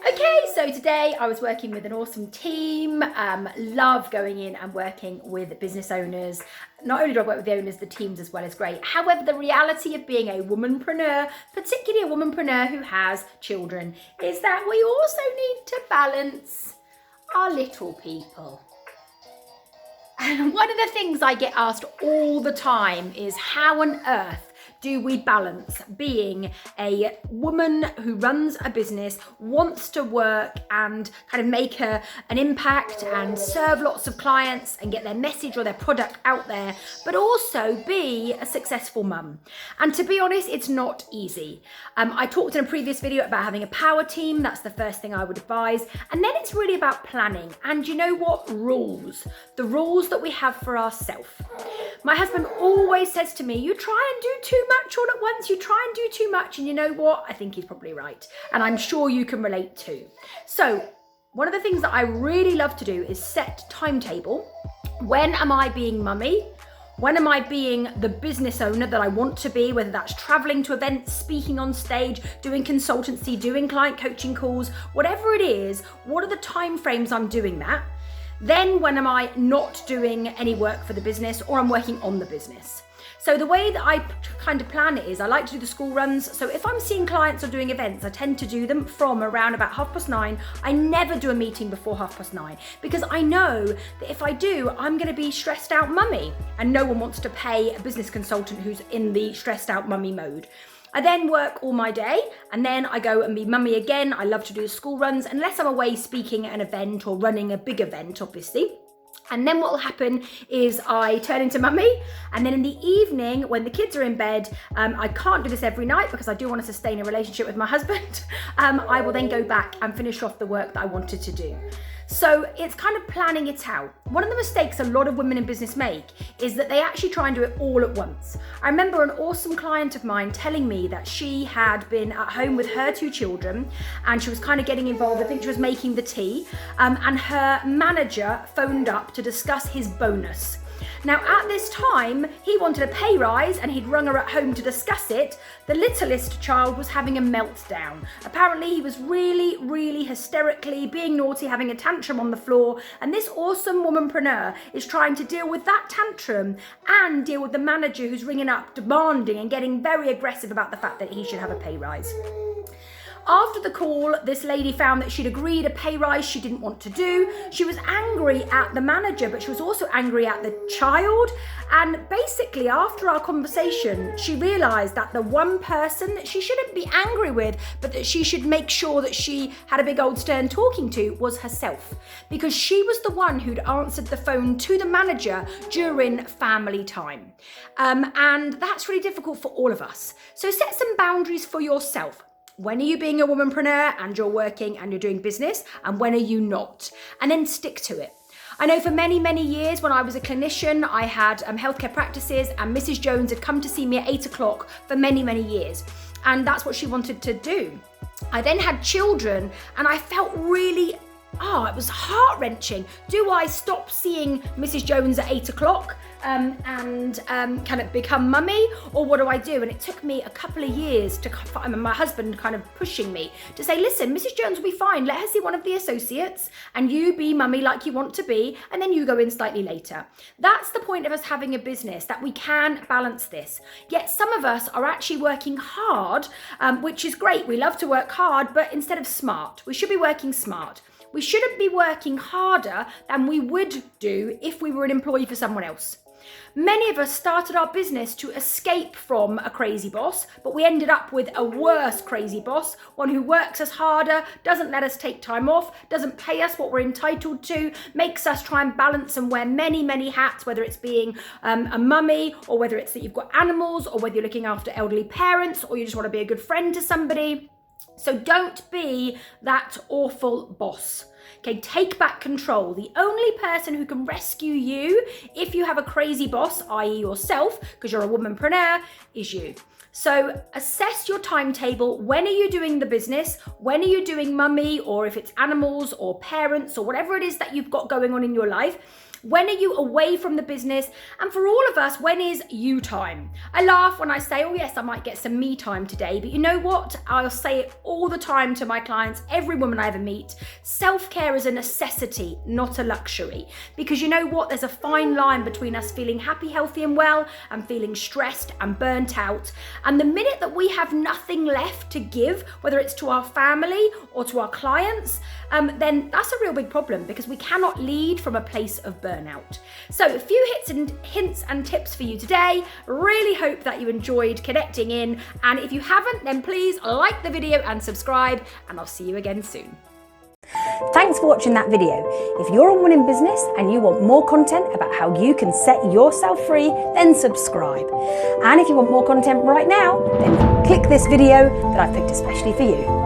Okay, so today I was working with an awesome team. Love going in and working with business owners. Not only do I work with the owners, the teams as well is great. However, the reality of being a womanpreneur, particularly a womanpreneur who has children, is that we also need to balance our little people. And one of the things I get asked all the time is how on earth do we balance being a woman who runs a business, wants to work and kind of make an impact and serve lots of clients and get their message or their product out there, but also be a successful mum? And to be honest, it's not easy. I talked in a previous video about having a power team. That's the first thing I would advise. And then it's really about planning. And you know what? Rules. The rules that we have for ourselves. My husband always says to me, you try and do too much all at once, you try and do too much. And you know what? I think he's probably right. And I'm sure you can relate too. So one of the things that I really love to do is set timetable. When am I being mummy? When am I being the business owner that I want to be, whether that's traveling to events, speaking on stage, doing consultancy, doing client coaching calls, whatever it is, what are the time frames I'm doing that? Then when am I not doing any work for the business or I'm working on the business? So the way that I kind of plan it is I like to do the school runs. So if I'm seeing clients or doing events, I tend to do them from around about 9:30. I never do a meeting before 9:30 because I know that if I do, I'm going to be stressed out mummy, and no one wants to pay a business consultant who's in the stressed out mummy mode. I then work all my day and then I go and be mummy again. I love to do school runs unless I'm away speaking at an event or running a big event, obviously. And then what will happen is I turn into mummy, and then in the evening when the kids are in bed, I can't do this every night because I do want to sustain a relationship with my husband. I will then go back and finish off the work that I wanted to do. So it's kind of planning it out. One of the mistakes a lot of women in business make is that they actually try and do it all at once. I remember an awesome client of mine telling me that she had been at home with her 2 children and she was kind of getting involved. I think she was making the tea, and her manager phoned up to discuss his bonus. Now at this time, he wanted a pay rise and he'd rung her at home to discuss it. The littlest child was having a meltdown. Apparently he was really hysterically being naughty, having a tantrum on the floor. And this awesome womanpreneur is trying to deal with that tantrum and deal with the manager who's ringing up, demanding and getting very aggressive about the fact that he should have a pay rise. After the call, this lady found that she'd agreed a pay rise she didn't want to do. She was angry at the manager, but she was also angry at the child. And basically, after our conversation, she realised that the one person that she shouldn't be angry with, but that she should make sure that she had a big old stern talking to, was herself. Because she was the one who'd answered the phone to the manager during family time. And that's really difficult for all of us. So set some boundaries for yourself. When are you being a womanpreneur and you're working and you're doing business, and when are you not? And then stick to it. I know for many years when I was a clinician, I had healthcare practices, and Mrs. Jones had come to see me at 8 o'clock for many years. And that's what she wanted to do. I then had children and I felt really, it was heart-wrenching. Do I stop seeing Mrs. Jones at 8 o'clock and kind of become mummy, or what do I do? And it took me a couple of years my husband kind of pushing me to say, listen, Mrs. Jones will be fine. Let her see one of the associates and you be mummy like you want to be, and then you go in slightly later. That's the point of us having a business, that we can balance this. Yet some of us are actually working hard, which is great. We love to work hard, but instead of smart, we should be working smart. We shouldn't be working harder than we would do if we were an employee for someone else. Many of us started our business to escape from a crazy boss, but we ended up with a worse crazy boss, one who works us harder, doesn't let us take time off, doesn't pay us what we're entitled to, makes us try and balance and wear many hats, whether it's being a mummy, or whether it's that you've got animals, or whether you're looking after elderly parents, or you just want to be a good friend to somebody. So don't be that awful boss. Okay, take back control. The only person who can rescue you if you have a crazy boss, i.e. yourself, because you're a womanpreneur, is you. So assess your timetable. When are you doing the business? When are you doing mummy, or if it's animals or parents or whatever it is that you've got going on in your life? When are you away from the business? And for all of us, when is you time? I laugh when I say, oh yes, I might get some me time today, but you know what? I'll say it all the time to my clients, every woman I ever meet. Self-care is a necessity, not a luxury. Because you know what? There's a fine line between us feeling happy, healthy and well and feeling stressed and burnt out. And the minute that we have nothing left to give, whether it's to our family or to our clients, then that's a real big problem, because we cannot lead from a place of burnout. So a few hints and tips for you today. Really hope that you enjoyed connecting in. And if you haven't, then please like the video and subscribe, and I'll see you again soon. Thanks for watching that video. If you're a woman in business and you want more content about how you can set yourself free, then subscribe. And if you want more content right now, then click this video that I've picked especially for you.